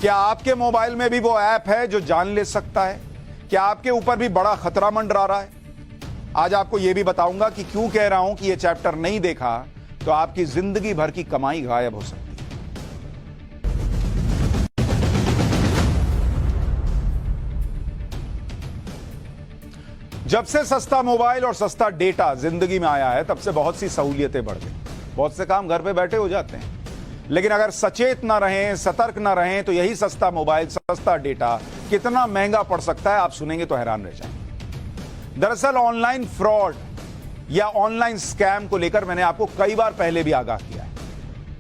क्या आपके मोबाइल में भी वो ऐप है जो जान ले सकता है? क्या आपके ऊपर भी बड़ा खतरा मंडरा रहा है? आज आपको यह भी बताऊंगा कि क्यों कह रहा हूं कि यह चैप्टर नहीं देखा तो आपकी जिंदगी भर की कमाई गायब हो सकती है। जब से सस्ता मोबाइल और सस्ता डेटा जिंदगी में आया है, तब से बहुत सी सहूलियतें बढ़ गई। बहुत से काम घर पे बैठे हो जाते हैं, लेकिन अगर सचेत ना रहें, सतर्क ना रहें, तो यही सस्ता मोबाइल, सस्ता डेटा कितना महंगा पड़ सकता है, आप सुनेंगे तो हैरान रह जाएंगे। दरअसल ऑनलाइन फ्रॉड या ऑनलाइन स्कैम को लेकर मैंने आपको कई बार पहले भी आगाह किया है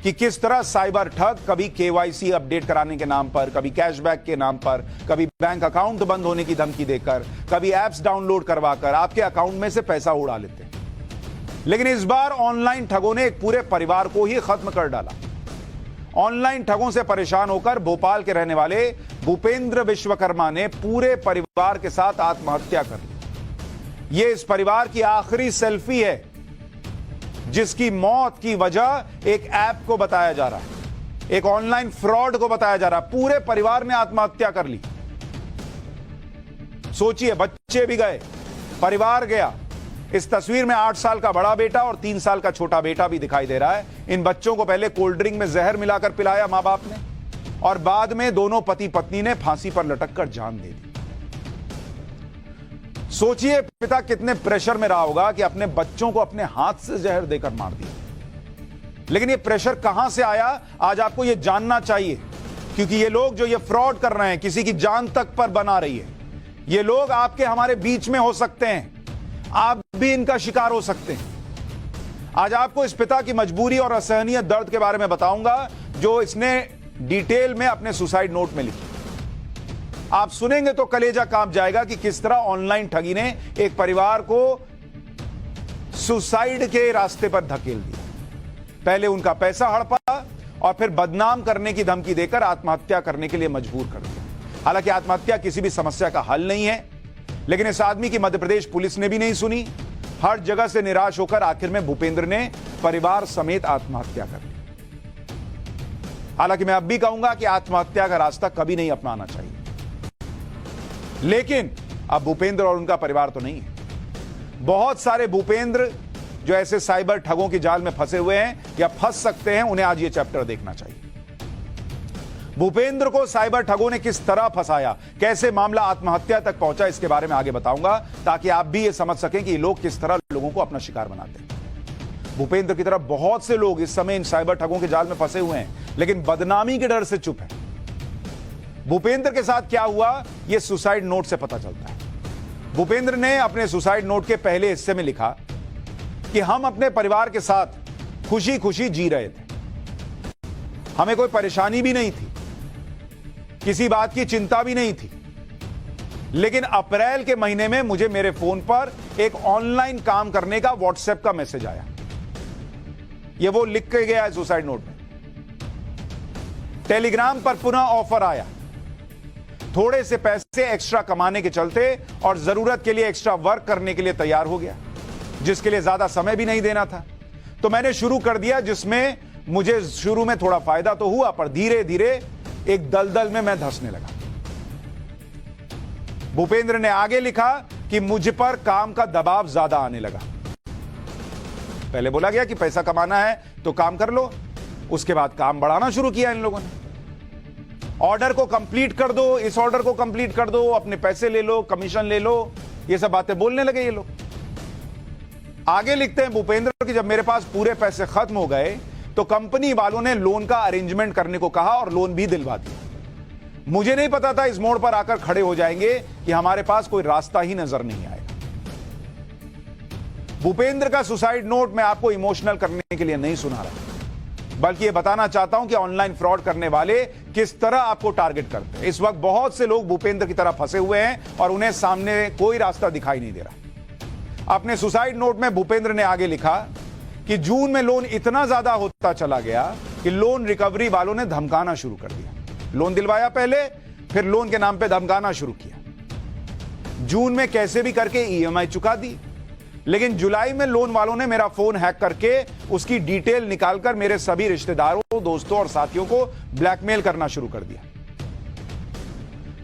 कि किस तरह साइबर ठग कभी केवाईसी अपडेट कराने के नाम पर, कभी कैशबैक के नाम पर, कभी बैंक अकाउंट बंद होने की धमकी देकर, कभी एप्स डाउनलोड करवाकर आपके अकाउंट में से पैसा उड़ा लेते हैं। लेकिन इस बार ऑनलाइन ठगों ने एक पूरे परिवार को ही खत्म कर डाला। ऑनलाइन ठगों से परेशान होकर भोपाल के रहने वाले भूपेंद्र विश्वकर्मा ने पूरे परिवार के साथ आत्महत्या कर ली। यह इस परिवार की आखिरी सेल्फी है जिसकी मौत की वजह एक ऐप को बताया जा रहा है, एक ऑनलाइन फ्रॉड को बताया जा रहा है। पूरे परिवार ने आत्महत्या कर ली। सोचिए, बच्चे भी गए, परिवार गया। इस तस्वीर में 8 साल का बड़ा बेटा और 3 साल का छोटा बेटा भी दिखाई दे रहा है। इन बच्चों को पहले कोल्ड ड्रिंक में जहर मिलाकर पिलाया मां बाप ने, और बाद में दोनों पति पत्नी ने फांसी पर लटककर जान दे दी। सोचिए पिता कितने प्रेशर में रहा होगा कि अपने बच्चों को अपने हाथ से जहर देकर मार दिया। लेकिन ये प्रेशर कहां से आया, आज आपको ये जानना चाहिए, क्योंकि ये लोग जो ये फ्रॉड कर रहे हैं, किसी की जान तक पर बना रही है। ये लोग आपके हमारे बीच में हो सकते हैं, आप भी इनका शिकार हो सकते हैं। आज आपको इस पिता की मजबूरी और असहनीय दर्द के बारे में बताऊंगा जो इसने डिटेल में अपने सुसाइड नोट में लिखी। आप सुनेंगे तो कलेजा कांप जाएगा कि किस तरह ऑनलाइन ठगी ने एक परिवार को सुसाइड के रास्ते पर धकेल दिया। पहले उनका पैसा हड़पा और फिर बदनाम करने की धमकी देकर आत्महत्या करने के लिए मजबूर कर दिया। हालांकि आत्महत्या किसी भी समस्या का हल नहीं है, लेकिन इस आदमी की मध्य प्रदेश पुलिस ने भी नहीं सुनी। हर जगह से निराश होकर आखिर में भूपेंद्र ने परिवार समेत आत्महत्या कर ली। हालांकि मैं अब भी कहूंगा कि आत्महत्या का रास्ता कभी नहीं अपनाना चाहिए, लेकिन अब भूपेंद्र और उनका परिवार तो नहीं है। बहुत सारे भूपेंद्र जो ऐसे साइबर ठगों की जाल में फंसे हुए हैं या फंस सकते हैं, उन्हें आज ये चैप्टर देखना चाहिए। भूपेंद्र को साइबर ठगों ने किस तरह फंसाया, कैसे मामला आत्महत्या तक पहुंचा, इसके बारे में आगे बताऊंगा, ताकि आप भी ये समझ सकें कि ये लोग किस तरह लोगों को अपना शिकार बनाते हैं। भूपेंद्र की तरह बहुत से लोग इस समय इन साइबर ठगों के जाल में फंसे हुए हैं, लेकिन बदनामी के डर से चुप है। भूपेंद्र के साथ क्या हुआ, यह सुसाइड नोट से पता चलता है। भूपेंद्र ने अपने सुसाइड नोट के पहले हिस्से में लिखा कि हम अपने परिवार के साथ खुशी खुशी जी रहे थे, हमें कोई परेशानी भी नहीं थी, किसी बात की चिंता भी नहीं थी। लेकिन अप्रैल के महीने में मुझे मेरे फोन पर एक ऑनलाइन काम करने का व्हाट्सएप का मैसेज आया। यह वो लिख के गया है सुसाइड नोट में। टेलीग्राम पर पुनः ऑफर आया, थोड़े से पैसे एक्स्ट्रा कमाने के चलते और जरूरत के लिए एक्स्ट्रा वर्क करने के लिए तैयार हो गया, जिसके लिए ज्यादा समय भी नहीं देना था। तो मैंने शुरू कर दिया, जिसमें मुझे शुरू में थोड़ा फायदा तो हुआ, पर धीरे धीरे एक दलदल में मैं धंसने लगा। भूपेंद्र ने आगे लिखा कि मुझ पर काम का दबाव ज्यादा आने लगा। पहले बोला गया कि पैसा कमाना है तो काम कर लो, उसके बाद काम बढ़ाना शुरू किया इन लोगों ने। ऑर्डर को कंप्लीट कर दो, इस ऑर्डर को कंप्लीट कर दो, अपने पैसे ले लो, कमीशन ले लो, ये सब बातें बोलने लगे ये लोग। आगे लिखते हैं भूपेंद्र कि जब मेरे पास पूरे पैसे खत्म हो गए तो कंपनी वालों ने लोन का अरेंजमेंट करने को कहा और लोन भी दिलवा दिया। मुझे नहीं पता था इस मोड़ पर आकर खड़े हो जाएंगे कि हमारे पास कोई रास्ता ही नजर नहीं आएगा। भूपेंद्र का सुसाइड नोट मैं आपको इमोशनल करने के लिए नहीं सुना रहा, बल्कि यह बताना चाहता हूं कि ऑनलाइन फ्रॉड करने वाले किस तरह आपको टारगेट करते हैं। इस वक्त बहुत से लोग भूपेंद्र की तरह फंसे हुए हैं और उन्हें सामने कोई रास्ता दिखाई नहीं दे रहा। अपने सुसाइड नोट में भूपेंद्र ने आगे लिखा कि जून में लोन इतना ज्यादा होता चला गया कि लोन रिकवरी वालों ने धमकाना शुरू कर दिया। लोन दिलवाया पहले, फिर लोन के नाम पे धमकाना शुरू किया। जून में कैसे भी करके ईएमआई चुका दी, लेकिन जुलाई में लोन वालों ने मेरा फोन हैक करके उसकी डिटेल निकालकर मेरे सभी रिश्तेदारों, दोस्तों और साथियों को ब्लैकमेल करना शुरू कर दिया।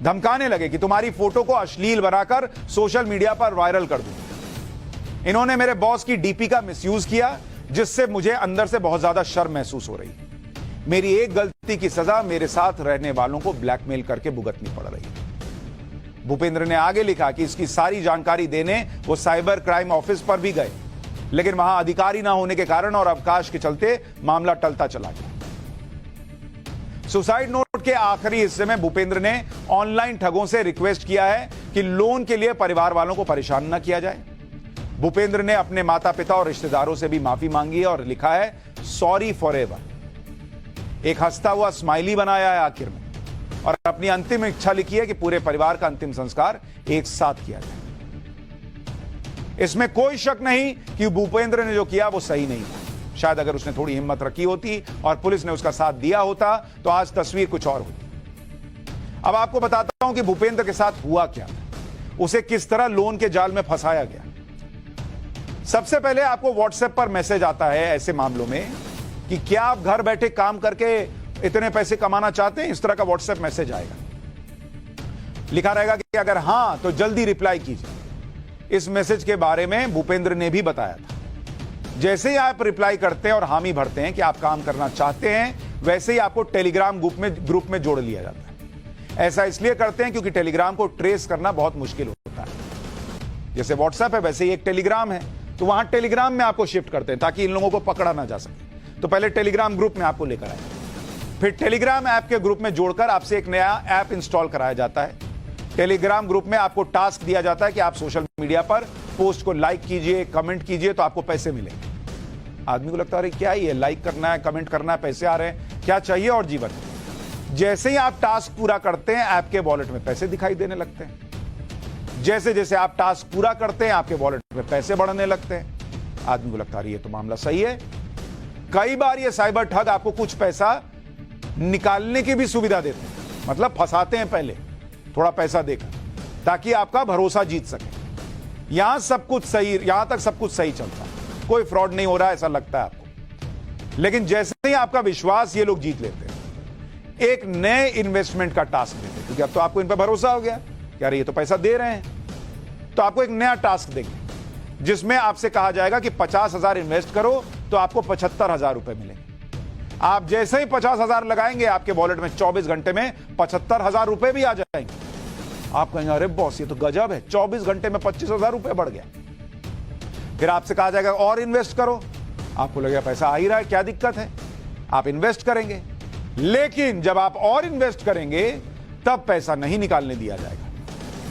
धमकाने लगे कि तुम्हारी फोटो को अश्लील बनाकर सोशल मीडिया पर वायरल कर दूंगा। इन्होंने मेरे बॉस की डीपी का मिसयूज किया, जिससे मुझे अंदर से बहुत ज्यादा शर्म महसूस हो रही है। मेरी एक गलती की सजा मेरे साथ रहने वालों को ब्लैकमेल करके भुगतनी पड़ रही है। भूपेंद्र ने आगे लिखा कि इसकी सारी जानकारी देने वो साइबर क्राइम ऑफिस पर भी गए, लेकिन वहां अधिकारी ना होने के कारण और अवकाश के चलते मामला टलता चला गया। सुसाइड नोट के आखिरी हिस्से में भूपेंद्र ने ऑनलाइन ठगों से रिक्वेस्ट किया है कि लोन के लिए परिवार वालों को परेशान न किया जाए। भूपेंद्र ने अपने माता पिता और रिश्तेदारों से भी माफी मांगी है और लिखा है सॉरी फॉरएवर। एक हंसता हुआ स्माइली बनाया है आखिर में, और अपनी अंतिम इच्छा लिखी है कि पूरे परिवार का अंतिम संस्कार एक साथ किया जाए। इसमें कोई शक नहीं कि भूपेंद्र ने जो किया वो सही नहीं था। शायद अगर उसने थोड़ी हिम्मत रखी होती और पुलिस ने उसका साथ दिया होता तो आज तस्वीर कुछ और होती। अब आपको बताता हूं कि भूपेंद्र के साथ हुआ क्या था, उसे किस तरह लोन के जाल में फंसाया गया। सबसे पहले आपको व्हाट्सएप पर मैसेज आता है ऐसे मामलों में कि क्या आप घर बैठे काम करके इतने पैसे कमाना चाहते हैं। इस तरह का व्हाट्सएप मैसेज आएगा, लिखा रहेगा कि अगर हां तो जल्दी रिप्लाई कीजिए। इस मैसेज के बारे में भूपेंद्र ने भी बताया था। जैसे ही आप रिप्लाई करते हैं और हामी भरते हैं कि आप काम करना चाहते हैं, वैसे ही आपको टेलीग्राम ग्रुप में जोड़ लिया जाता है। ऐसा इसलिए करते हैं क्योंकि टेलीग्राम को ट्रेस करना बहुत मुश्किल होता है। जैसे व्हाट्सएप है वैसे ही एक टेलीग्राम है, तो वहां टेलीग्राम में आपको शिफ्ट करते हैं ताकि इन लोगों को पकड़ा ना जा सके। तो पहले टेलीग्राम ग्रुप में आपको लेकर आए, फिर टेलीग्राम ऐप के ग्रुप में जोड़कर आपसे एक नया ऐप इंस्टॉल कराया जाता है। टेलीग्राम ग्रुप में आपको टास्क दिया जाता है कि आप सोशल मीडिया पर पोस्ट को लाइक कीजिए, कमेंट कीजिए तो आपको पैसे मिलेंगे। आदमी को लगता है क्या ही है, लाइक करना है, कमेंट करना है, पैसे आ रहे हैं, क्या चाहिए और जीवन में। जैसे ही आप टास्क पूरा करते हैं ऐप के वॉलेट में पैसे दिखाई देने लगते हैं। जैसे जैसे आप टास्क पूरा करते हैं आपके वॉलेट में पैसे बढ़ने लगते हैं। आदमी को लगता है ये तो मामला सही है। कई बार ये साइबर ठग आपको कुछ पैसा निकालने की भी सुविधा देते हैं, मतलब फंसाते हैं पहले थोड़ा पैसा देकर ताकि आपका भरोसा जीत सके। यहां तक सब कुछ सही चलता है, कोई फ्रॉड नहीं हो रहा है ऐसा लगता है आपको। लेकिन जैसे ही आपका विश्वास ये लोग जीत लेते हैं, एक नए इन्वेस्टमेंट का टास्क देते हैं, क्योंकि अब तो आपको इन पर भरोसा हो गया कि अरे ये तो पैसा दे रहे हैं। तो आपको एक नया टास्क देंगे जिसमें आपसे कहा जाएगा कि 50,000 इन्वेस्ट करो तो आपको 75,000 रुपए मिलेंगे। आप जैसे ही 50,000 लगाएंगे आपके वॉलेट में 24 घंटे में 75,000 रुपए भी आ जाएंगे। आप कहेंगे अरे बॉस ये तो गजब है, 24 घंटे में 25,000 रुपए बढ़ गया। फिर आपसे कहा जाएगा और इन्वेस्ट करो। आपको लगेगा पैसा आ ही रहा है, क्या दिक्कत है, आप इन्वेस्ट करेंगे। लेकिन जब आप और इन्वेस्ट करेंगे तब पैसा नहीं निकालने दिया जाएगा।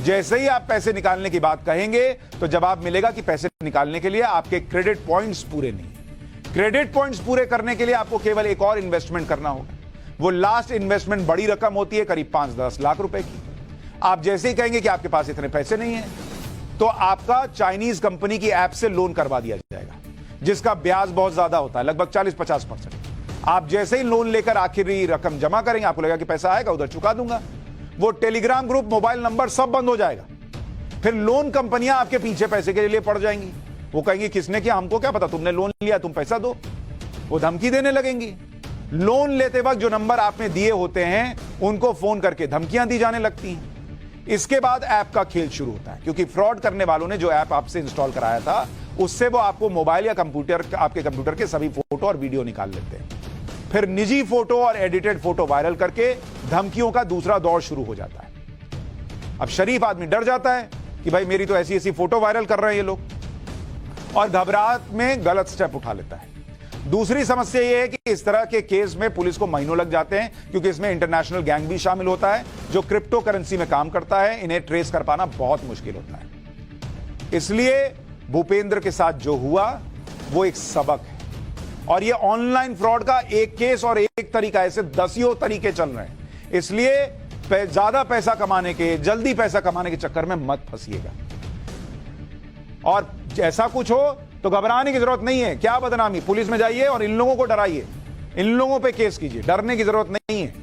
जैसे ही आप पैसे निकालने की बात कहेंगे तो जवाब मिलेगा कि पैसे निकालने के लिए आपके क्रेडिट पॉइंट्स पूरे नहीं। क्रेडिट पॉइंट्स पूरे करने के लिए आपको केवल एक और इन्वेस्टमेंट करना होगा। वो लास्ट इन्वेस्टमेंट बड़ी रकम होती है, करीब 5-10 लाख रुपए की। आप जैसे ही कहेंगे कि आपके पास इतने पैसे नहीं है तो आपका चाइनीज कंपनी की ऐप से लोन करवा दिया जाएगा, जिसका ब्याज बहुत ज्यादा होता है, लगभग 40-50%। आप जैसे ही लोन लेकर आखिरी रकम जमा करेंगे आपको लगेगा कि पैसा आएगा, उधर चुका दूंगा। वो टेलीग्राम ग्रुप, मोबाइल नंबर सब बंद हो जाएगा। फिर लोन कंपनियां आपके पीछे पैसे के लिए पड़ जाएंगी। वो कहेंगी किसने किया, हमको क्या पता, तुमने लोन लिया, तुम पैसा दो। वो धमकी देने लगेंगी। लोन लेते वक्त जो नंबर आपने दिए होते हैं उनको फोन करके धमकियां दी जाने लगती हैं। इसके बाद ऐप का खेल शुरू होता है, क्योंकि फ्रॉड करने वालों ने जो ऐप आपसे इंस्टॉल कराया था उससे वो आपको मोबाइल या कंप्यूटर, आपके कंप्यूटर के सभी फोटो और वीडियो निकाल लेते हैं। फिर निजी फोटो और एडिटेड फोटो वायरल करके धमकियों का दूसरा दौर शुरू हो जाता है। अब शरीफ आदमी डर जाता है कि भाई मेरी तो ऐसी ऐसी फोटो वायरल कर रहे हैं ये लोग, और घबराहट में गलत स्टेप उठा लेता है। दूसरी समस्या यह है कि इस तरह के केस में पुलिस को महीनों लग जाते हैं, क्योंकि इसमें इंटरनेशनल गैंग भी शामिल होता है जो क्रिप्टो करेंसी में काम करता है। इन्हें ट्रेस कर पाना बहुत मुश्किल होता है। इसलिए भूपेंद्र के साथ जो हुआ वो एक सबक है, और ये ऑनलाइन फ्रॉड का एक केस और एक तरीका, ऐसे दसियों तरीके चल रहे हैं। इसलिए ज्यादा पैसा कमाने के, जल्दी पैसा कमाने के चक्कर में मत फंसिएगा। और ऐसा कुछ हो तो घबराने की जरूरत नहीं है। क्या बदनामी, पुलिस में जाइए और इन लोगों को डराइए, इन लोगों पे केस कीजिए, डरने की जरूरत नहीं है।